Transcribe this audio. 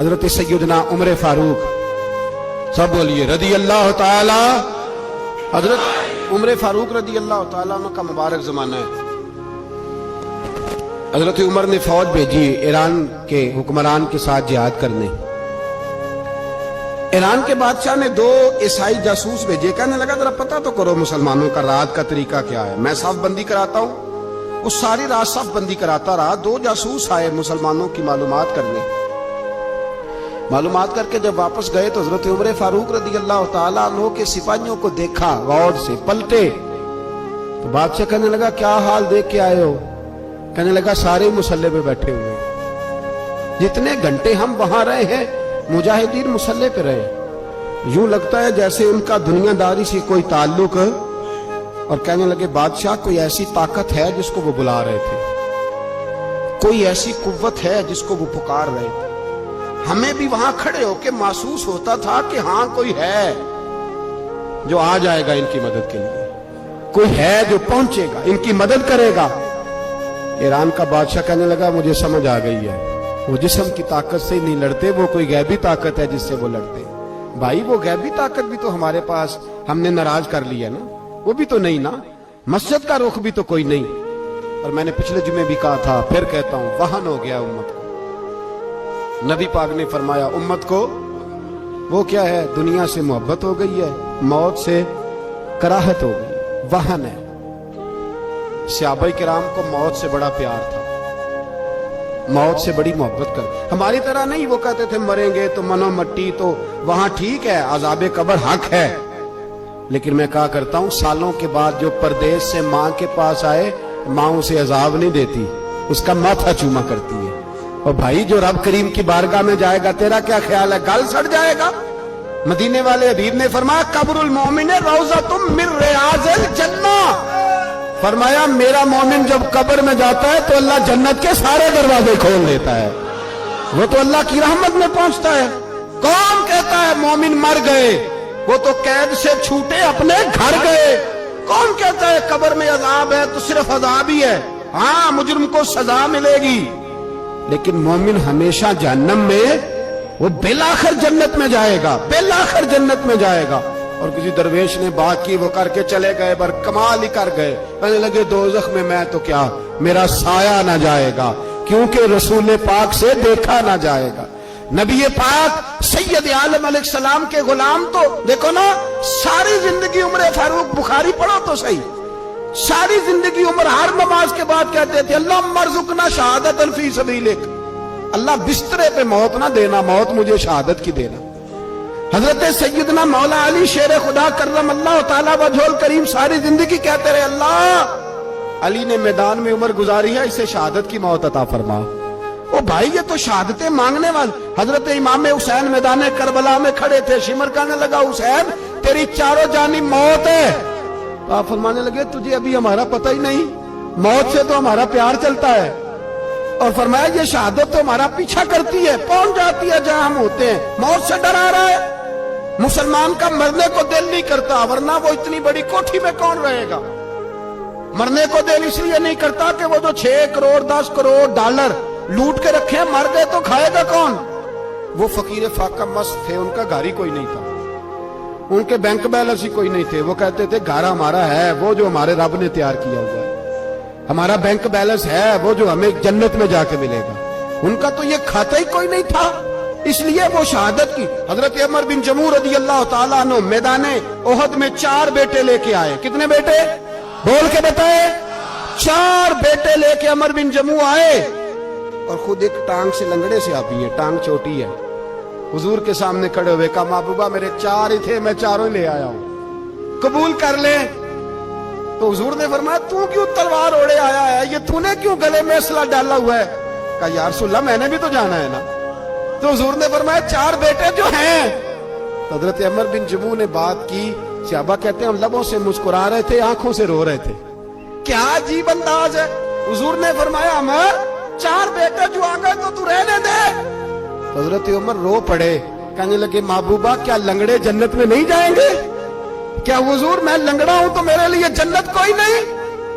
حضرت سیدنا عمر فاروق، سب بولیے رضی اللہ تعالی۔ حضرت عمر فاروق رضی اللہ تعالیٰ عنہ کا مبارک زمانہ ہے۔ حضرت عمر نے فوج بھیجی ایران کے حکمران کے ساتھ جہاد کرنے۔ ایران کے بادشاہ نے 2 عیسائی جاسوس بھیجے، کہنے لگا ذرا پتہ تو کرو مسلمانوں کا رات کا طریقہ کیا ہے، میں صف بندی کراتا ہوں۔ وہ ساری رات صف بندی کراتا رہا، 2 جاسوس آئے مسلمانوں کی معلومات کرنے۔ معلومات کر کے جب واپس گئے تو حضرت عمر فاروق رضی اللہ تعالیٰ عنہ کے سپاہیوں کو دیکھا، غور سے پلٹے تو بادشاہ کہنے لگا کیا حال دیکھ کے آئے ہو؟ کہنے لگا سارے مسلح پہ بیٹھے ہوئے، جتنے گھنٹے ہم وہاں رہے ہیں مجاہدین مسلح پہ رہے، یوں لگتا ہے جیسے ان کا دنیا داری سے کوئی تعلق۔ اور کہنے لگے بادشاہ کوئی ایسی طاقت ہے جس کو وہ بلا رہے تھے، کوئی ایسی قوت ہے جس کو وہ پکار رہے تھے، ہمیں بھی وہاں کھڑے ہو کے محسوس ہوتا تھا کہ ہاں کوئی ہے جو آ جائے گا ان کی مدد کے لیے، کوئی ہے جو پہنچے گا ان کی مدد کرے گا۔ ایران کا بادشاہ کہنے لگا مجھے سمجھ آ گئی ہے، وہ جسم کی طاقت سے نہیں لڑتے، وہ کوئی غیبی طاقت ہے جس سے وہ لڑتے۔ بھائی وہ غیبی طاقت بھی تو ہمارے پاس ہم نے ناراض کر لیا نا، وہ بھی تو نہیں نا، مسجد کا رخ بھی تو کوئی نہیں۔ اور میں نے پچھلے جمعے بھی کہا تھا، پھر کہتا ہوں، وہن ہو گیا امت کو۔ نبی پاک نے فرمایا امت کو وہ کیا ہے، دنیا سے محبت ہو گئی ہے، موت سے کراہت ہو گئی، وہن ہے۔ صحابہ کرام کو موت سے بڑا پیار تھا، موت سے بڑی محبت کر، ہماری طرح نہیں، وہ کہتے تھے مریں گے تو منو مٹی، تو وہاں ٹھیک ہے عذاب قبر حق ہے، لیکن میں کہا کرتا ہوں سالوں کے بعد جو پردیس سے ماں کے پاس آئے، ماں اسے عذاب نہیں دیتی، اس کا ماتھا چوما کرتی ہے۔ اور بھائی جو رب کریم کی بارگاہ میں جائے گا تیرا کیا خیال ہے، گل سڑ جائے گا؟ مدینے والے حبیب نے فرمایا قبر المومن روضۃ من ریاض الجنہ، فرمایا میرا مومن جب قبر میں جاتا ہے تو اللہ جنت کے سارے دروازے کھول دیتا ہے، وہ تو اللہ کی رحمت میں پہنچتا ہے۔ کون کہتا ہے مومن مر گئے، وہ تو قید سے چھوٹے اپنے گھر گئے۔ کون کہتا ہے قبر میں عذاب ہے تو صرف عذاب ہی ہے، ہاں مجرم کو سزا ملے گی، لیکن مومن ہمیشہ جہنم میں، وہ بالآخر جنت میں جائے گا، بالآخر جنت میں جائے گا۔ اور کسی درویش نے بات کی، وہ کر کے چلے گئے، بر کمال ہی کر گئے، کہنے لگے دوزخ میں تو کیا، میرا سایہ نہ جائے گا، کیونکہ رسول پاک سے دیکھا نہ جائے گا۔ نبی پاک سید عالم علیہ السلام کے غلام تو دیکھو نا، ساری زندگی عمر فاروق، بخاری پڑھو تو صحیح، ساری زندگی عمر ہر نماز کے بعد کہتے تھے اللہم ارزقنا شہادت فی سبیلک، اللہ بسترے پہ موت نہ دینا، موت مجھے شہادت کی دینا۔ حضرت سیدنا مولا علی شیر خدا کرم اللہ تعالیٰ وجہ الکریم ساری زندگی کہتے رہے اللہ، علی نے میدان میں عمر گزاری ہے، اسے شہادت کی موت عطا فرما۔ او بھائی یہ تو شہادتیں مانگنے والے۔ حضرت امام حسین میدان کربلا میں کھڑے تھے، شمر کہنے لگا حسین تیری چاروں جانب موت ہے، تو آپ فرمانے لگے تجھے ابھی ہمارا پتہ ہی نہیں، موت سے تو ہمارا پیار چلتا ہے، اور فرمایا یہ شہادت تو ہمارا پیچھا کرتی ہے، پہنچ جاتی ہے جہاں ہم ہوتے ہیں، موت سے ڈر آ رہا ہے۔ مسلمان کا مرنے کو دل نہیں کرتا، ورنہ وہ اتنی بڑی کوٹھی میں کون رہے گا؟ مرنے کو دل اس لیے نہیں کرتا کہ وہ جو 6 کروڑ 10 کروڑ ڈالر لوٹ کے رکھے، مر گئے تو کھائے گا کون؟ وہ فقیر فاقہ مست تھے، ان کا گھر ہی کوئی نہیں تھا، ان کے بینک بیلنس ہی کوئی نہیں تھے، وہ کہتے تھے گھر ہمارا ہے وہ جو ہمارے رب نے تیار کیا ہوا ہے، ہمارا بینک بیلنس ہے وہ جو ہمیں جنت میں جا کے ملے گا۔ ان کا تو یہ کھاتا ہی کوئی نہیں تھا، اس لیے وہ شہادت کی۔ حضرت عمر بن جموع رضی اللہ تعالیٰ عنہ میدان احد میں 4 بیٹے لے کے آئے، کتنے بیٹے؟ بول کے بتائے، 4 بیٹے لے کے عمر بن جموع آئے، اور خود ایک ٹانگ سے لنگڑے سے آپی ہے، ٹانگ چھوٹی ہے، حضور کے سامنے کھڑے ہوئے کہا محبوبہ میرے 4 ہی تھے، میں 4 لے آیا ہوں، قبول کر لے۔ تو حضور نے فرمایا تو کیوں تلوار اوڑے آیا ہے، یہ تو نے کیوں گلے میں اسلحہ ڈالا ہوا ہے؟ کہا یا رسول اللہ میں نے بھی تو جانا ہے نا۔ تو حضور نے فرمایا 4 بیٹے جو ہیں۔ حضرت عمر بن جموع نے بات کی، صحابہ کہتے ہیں لبوں سے مسکرا رہے تھے، آنکھوں سے رو رہے تھے، کیا عجیب انداز ہے۔ حضور نے فرمایا عمر 4 بیٹے جو آ گئے تو تو رہنے دے۔ حضرت عمر رو پڑے، کہنے لگے محبوبہ کیا لنگڑے جنت میں نہیں جائیں گے؟ کیا حضور میں لنگڑا ہوں تو میرے لیے جنت کوئی نہیں؟